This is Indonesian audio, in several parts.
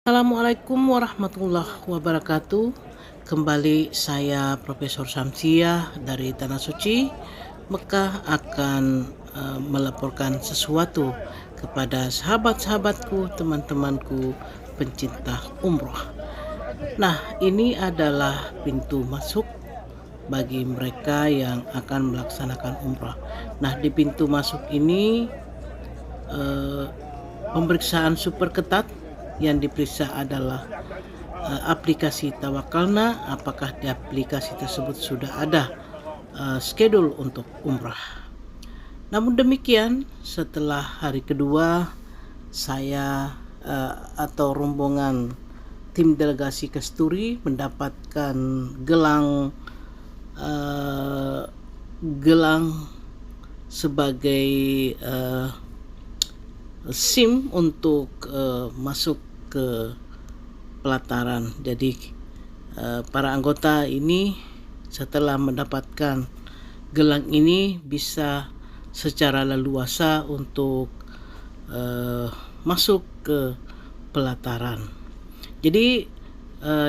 Assalamualaikum warahmatullahi wabarakatuh. Kembali saya Profesor Samsiah dari Tanah Suci Mekah akan melaporkan sesuatu kepada sahabat-sahabatku, teman-temanku pencinta umroh. Nah, ini adalah pintu masuk bagi mereka yang akan melaksanakan umroh. Nah, di pintu masuk ini pemeriksaan super ketat. Yang diperiksa adalah aplikasi Tawakalna, apakah di aplikasi tersebut sudah ada schedule untuk umrah. Namun demikian, setelah hari kedua saya atau rombongan tim delegasi Kasturi mendapatkan gelang sebagai SIM untuk masuk ke pelataran. Jadi para anggota ini setelah mendapatkan gelang ini bisa secara leluasa untuk masuk ke pelataran. Jadi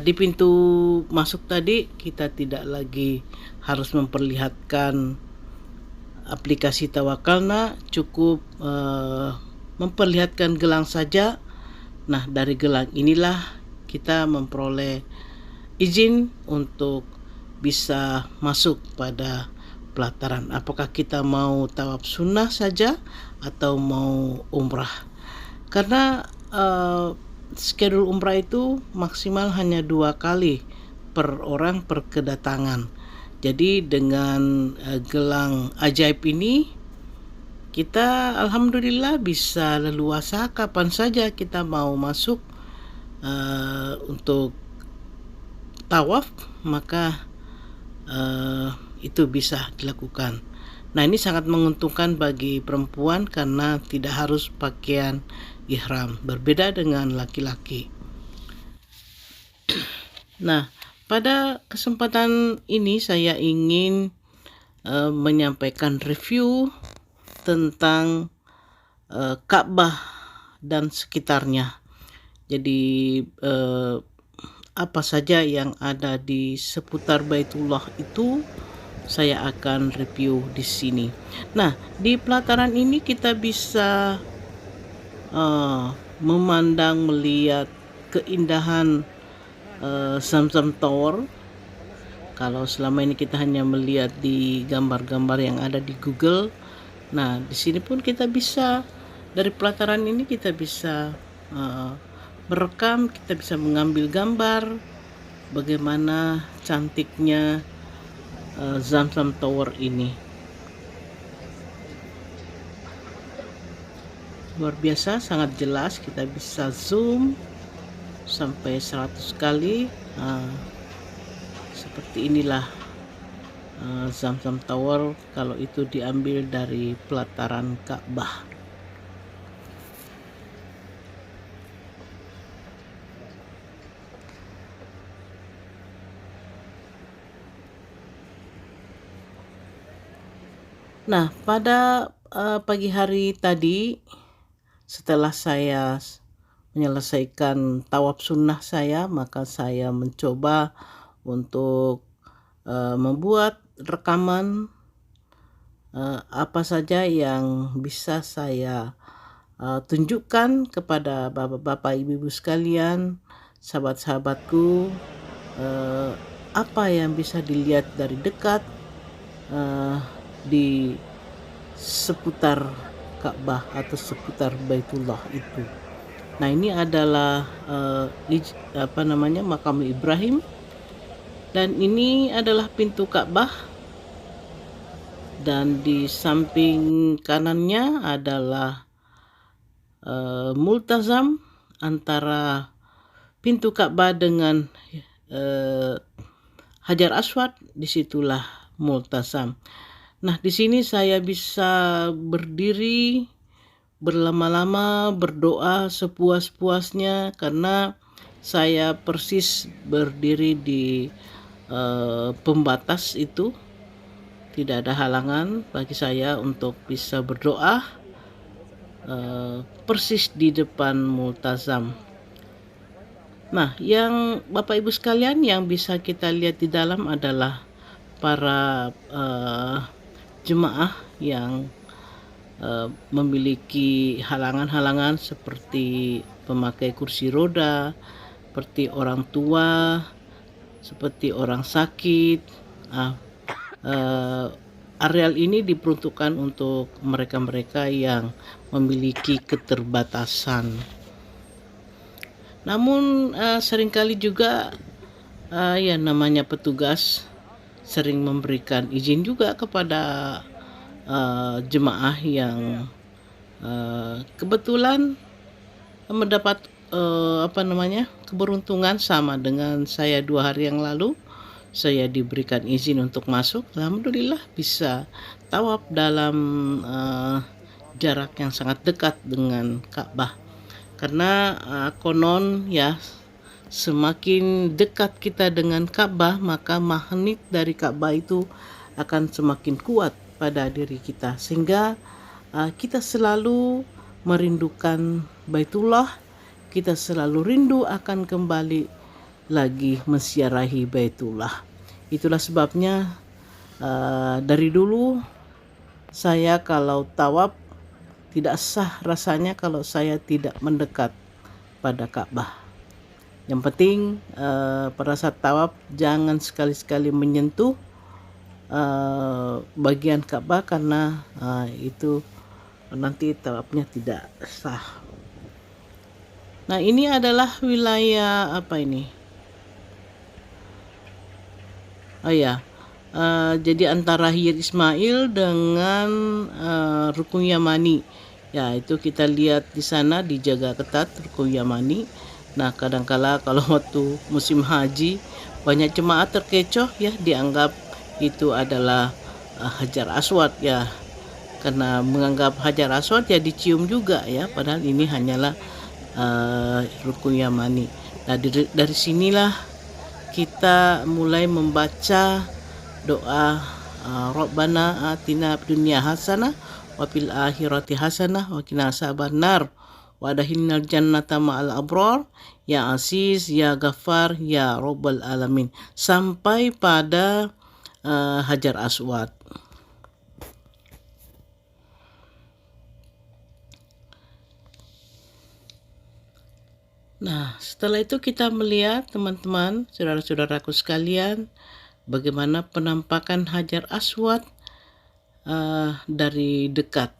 di pintu masuk tadi kita tidak lagi harus memperlihatkan aplikasi Tawakalna, cukup memperlihatkan gelang saja. Nah, dari gelang inilah kita memperoleh izin untuk bisa masuk pada pelataran. Apakah kita mau tawaf sunnah saja atau mau umrah? Karena schedule umrah itu maksimal hanya 2 kali per orang per kedatangan. Jadi dengan gelang ajaib ini kita alhamdulillah bisa leluasa kapan saja kita mau masuk untuk tawaf, maka itu bisa dilakukan. Nah, ini sangat menguntungkan bagi perempuan karena tidak harus pakaian ihram, berbeda dengan laki-laki. Nah, pada kesempatan ini saya ingin menyampaikan review tentang Ka'bah dan sekitarnya. Jadi apa saja yang ada di seputar Baitullah itu saya akan review di sini. Nah, di pelataran ini kita bisa memandang, melihat keindahan Zamzam Tower. Kalau selama ini kita hanya melihat di gambar-gambar yang ada di Google, nah di sini pun kita bisa, dari pelataran ini kita bisa merekam, kita bisa mengambil gambar bagaimana cantiknya Zamzam Tower ini. Luar biasa, sangat jelas, kita bisa zoom sampai 100 kali. Seperti inilah Zamzam Tower kalau itu diambil dari pelataran Ka'bah. Nah, pada pagi hari tadi setelah saya menyelesaikan tawaf sunnah saya, maka saya mencoba untuk membuat rekaman apa saja yang bisa saya tunjukkan kepada bapak-bapak, ibu-ibu sekalian, sahabat-sahabatku, apa yang bisa dilihat dari dekat di seputar Ka'bah atau seputar Baitullah itu. Nah, ini adalah makam Ibrahim, dan ini adalah pintu Ka'bah, dan di samping kanannya adalah multazam antara pintu Ka'bah dengan Hajar Aswad. Disitulah multazam. Nah, di sini saya bisa berdiri berlama-lama, berdoa sepuas-puasnya, karena saya persis berdiri di pembatas itu. Tidak ada halangan bagi saya untuk bisa berdoa persis di depan multazam. Nah, yang Bapak Ibu sekalian yang bisa kita lihat di dalam adalah para jemaah yang memiliki halangan-halangan seperti pemakai kursi roda, seperti orang tua, seperti orang sakit. Areal ini diperuntukkan untuk mereka-mereka yang memiliki keterbatasan. Namun seringkali juga ya namanya petugas sering memberikan izin juga kepada jemaah yang kebetulan mendapat keberuntungan sama dengan saya 2 hari yang lalu. Saya diberikan izin untuk masuk. Alhamdulillah bisa tawaf dalam jarak yang sangat dekat dengan Ka'bah. Karena konon ya, semakin dekat kita dengan Ka'bah, maka magnet dari Ka'bah itu akan semakin kuat pada diri kita, sehingga kita selalu merindukan Baitullah, kita selalu rindu akan kembali lagi menziarahi Baitullah. Itulah sebabnya dari dulu saya kalau tawaf tidak sah rasanya kalau saya tidak mendekat pada Ka'bah. Yang penting pada saat tawaf jangan sekali-sekali menyentuh bagian Ka'bah, karena itu nanti tawafnya tidak sah. Nah, ini adalah wilayah apa ini? Jadi antara Hijr Ismail dengan Rukun Yamani. Ya, itu kita lihat di sana dijaga ketat Rukun Yamani. Nah, kadangkala kalau waktu musim haji banyak jemaah terkecoh ya, dianggap itu adalah Hajar Aswad ya. Karena menganggap Hajar Aswad ya dicium juga ya, padahal ini hanyalah Rukun Yamani. Nah, dari sinilah kita mulai membaca doa Rabbana atina fid dunya hasanah wa fil akhirati hasanah wa qina adzabannar wa adkhilnal jannata ma'al abrar ya aziz ya ghaffar ya rabbal alamin, sampai pada Hajar Aswad. Nah, setelah itu kita melihat teman-teman, saudara-saudaraku sekalian, bagaimana penampakan Hajar Aswad dari dekat.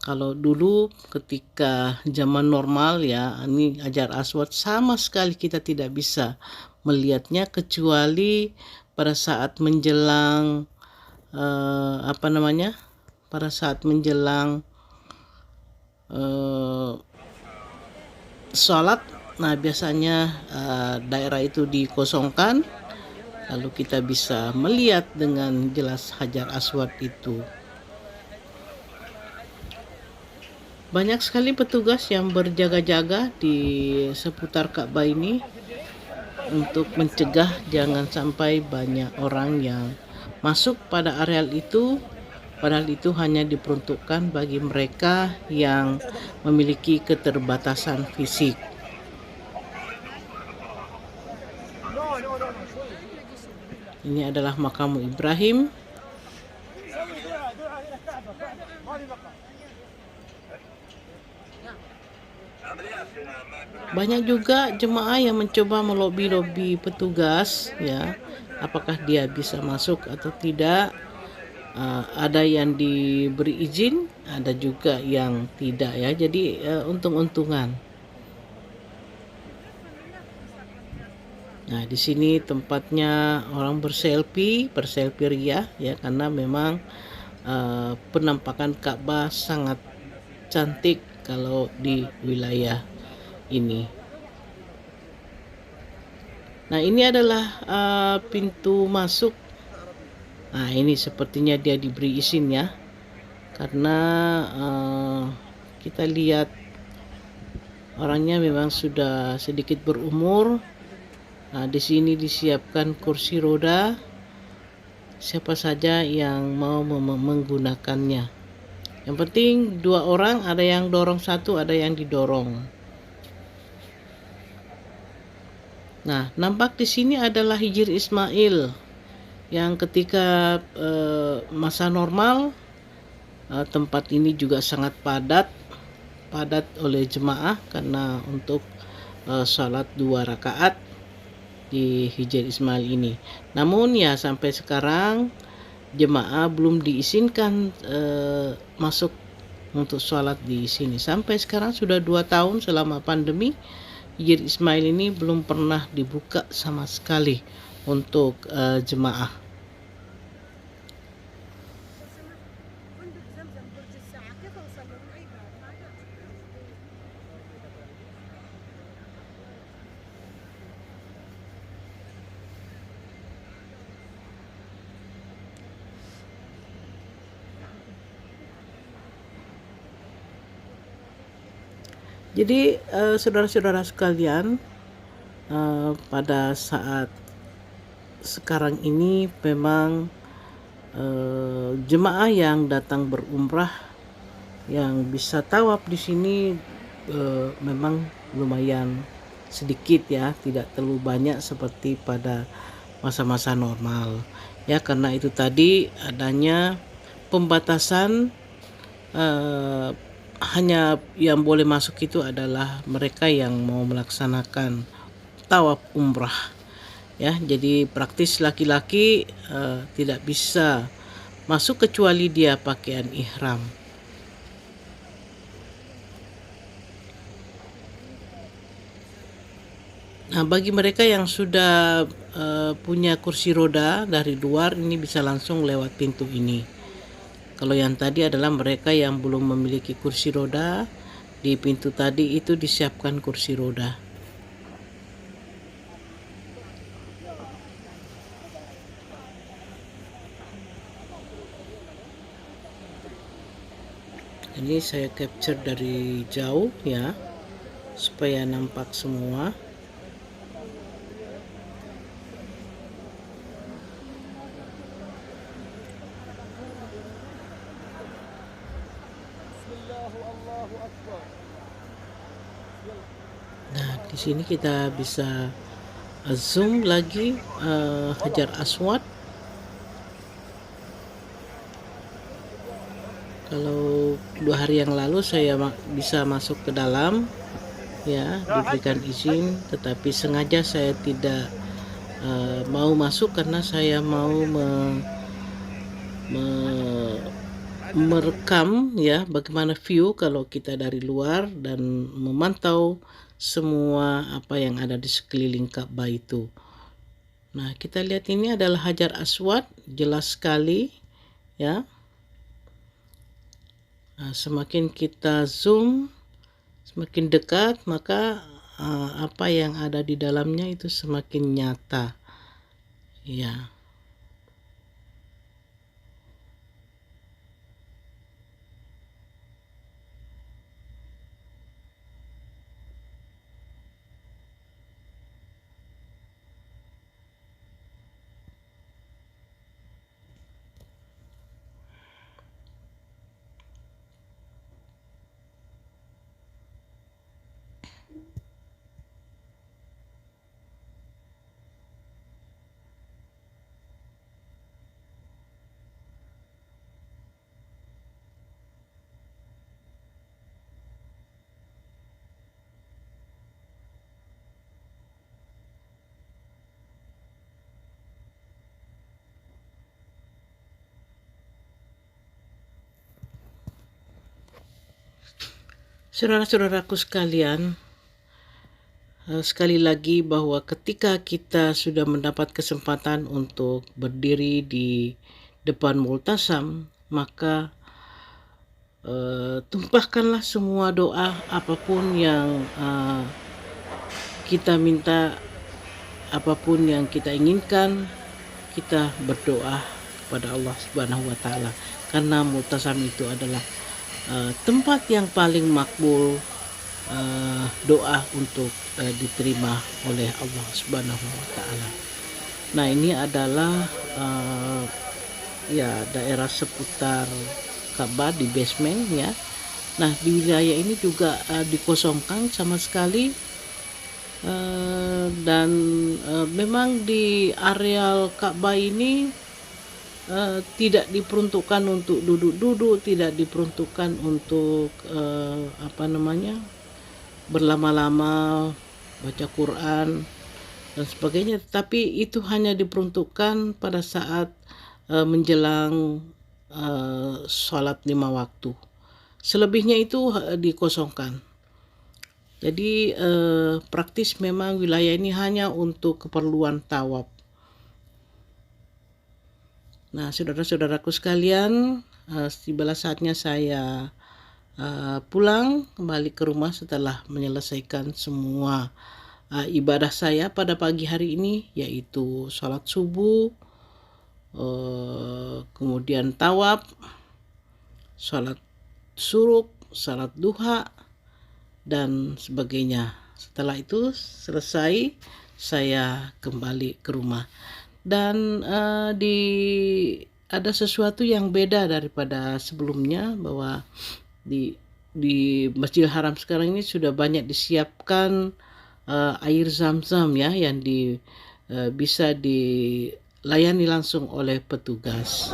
Kalau dulu ketika zaman normal ya, ini Hajar Aswad sama sekali kita tidak bisa melihatnya kecuali pada saat menjelang pada saat menjelang sholat. Nah, biasanya daerah itu dikosongkan, lalu kita bisa melihat dengan jelas Hajar Aswad itu. Banyak sekali petugas yang berjaga-jaga di seputar Ka'bah ini untuk mencegah jangan sampai banyak orang yang masuk pada areal itu, padahal itu hanya diperuntukkan bagi mereka yang memiliki keterbatasan fisik. Ini adalah makam Ibrahim. Banyak juga jemaah yang mencoba melobi-lobi petugas ya, apakah dia bisa masuk atau tidak. Ada yang diberi izin, ada juga yang tidak ya. Jadi untung-untungan. Nah, di sini tempatnya orang berselfie ria ya, karena memang penampakan Ka'bah sangat cantik kalau di wilayah ini. Nah, ini adalah pintu masuk. Nah, ini sepertinya dia diberi izin ya, karena kita lihat orangnya memang sudah sedikit berumur. Nah, di sini disiapkan kursi roda, siapa saja yang mau menggunakannya. Yang penting 2 orang, ada yang dorong satu, ada yang didorong. Nah, nampak di sini adalah Hijr Ismail yang ketika masa normal tempat ini juga sangat padat oleh jemaah karena untuk sholat 2 rakaat di Hijr Ismail ini. Namun ya sampai sekarang jemaah belum diizinkan masuk untuk sholat di sini. Sampai sekarang sudah 2 tahun selama pandemi, Hijr Ismail ini belum pernah dibuka sama sekali untuk jemaah. Jadi saudara-saudara sekalian, pada saat sekarang ini memang jemaah yang datang berumrah yang bisa tawaf di sini memang lumayan sedikit ya, tidak terlalu banyak seperti pada masa-masa normal ya, karena itu tadi adanya pembatasan. Hanya yang boleh masuk itu adalah mereka yang mau melaksanakan tawaf umrah ya. Jadi praktis laki-laki tidak bisa masuk kecuali dia pakaian ihram. Nah, bagi mereka yang sudah punya kursi roda dari luar, ini bisa langsung lewat pintu ini. Kalau yang tadi adalah mereka yang belum memiliki kursi roda, di pintu tadi itu disiapkan kursi roda. Ini saya capture dari jauh ya, supaya nampak semua. Nah, di sini kita bisa zoom lagi Hajar Aswad. Kalau 2 hari yang lalu saya bisa masuk ke dalam ya, diberikan izin, tetapi sengaja saya tidak mau masuk karena saya mau merekam ya bagaimana view kalau kita dari luar dan memantau semua apa yang ada di sekeliling Ka'bah itu. Nah, kita lihat ini adalah Hajar Aswad, jelas sekali ya. Nah, semakin kita zoom, semakin dekat, maka apa yang ada di dalamnya itu semakin nyata ya. Saudara-saudaraku sekalian, sekali lagi bahwa ketika kita sudah mendapat kesempatan untuk berdiri di depan multasam, maka tumpahkanlah semua doa apapun yang kita minta, apapun yang kita inginkan, kita berdoa kepada Allah Subhanahu wa taala, karena multasam itu adalah tempat yang paling makbul doa untuk diterima oleh Allah Subhanahu wa taala. Nah, ini adalah ya daerah seputar Ka'bah di basement ya. Nah, di wilayah ini juga dikosongkan sama sekali, dan memang di areal Ka'bah ini tidak diperuntukkan untuk duduk-duduk, tidak diperuntukkan untuk berlama-lama baca Quran dan sebagainya, tapi itu hanya diperuntukkan pada saat menjelang sholat 5 waktu. Selebihnya itu dikosongkan. Jadi praktis memang wilayah ini hanya untuk keperluan tawaf. Nah, saudara-saudaraku sekalian, tibalah saatnya saya pulang kembali ke rumah setelah menyelesaikan semua ibadah saya pada pagi hari ini, yaitu sholat subuh, kemudian tawaf, sholat suruk, sholat duha, dan sebagainya. Setelah itu selesai, saya kembali ke rumah. Dan ada sesuatu yang beda daripada sebelumnya, bahwa di Masjidil Haram sekarang ini sudah banyak disiapkan air zam-zam ya, yang bisa dilayani langsung oleh petugas.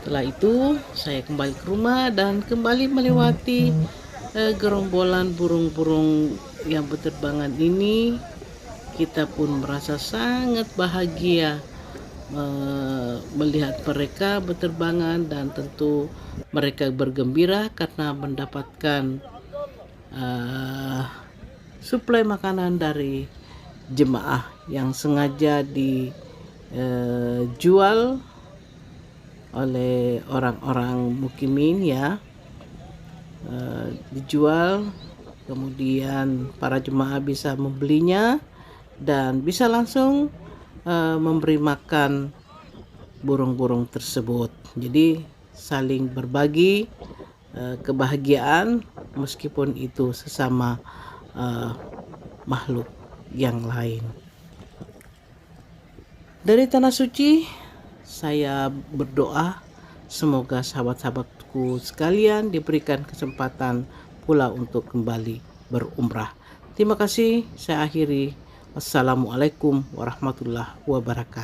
Setelah itu saya kembali ke rumah dan kembali melewati gerombolan burung-burung yang berterbangan ini. Kita pun merasa sangat bahagia melihat mereka berterbangan, dan tentu mereka bergembira karena mendapatkan suplai makanan dari jemaah yang sengaja dijual oleh orang-orang mukimin ya. Dijual, kemudian para jemaah bisa membelinya dan bisa langsung memberi makan burung-burung tersebut. Jadi saling berbagi kebahagiaan, meskipun itu sesama makhluk yang lain. Dari Tanah Suci, saya berdoa semoga sahabat-sahabatku sekalian diberikan kesempatan pula untuk kembali berumrah. Terima kasih, saya akhiri. Wassalamualaikum warahmatullahi wabarakatuh.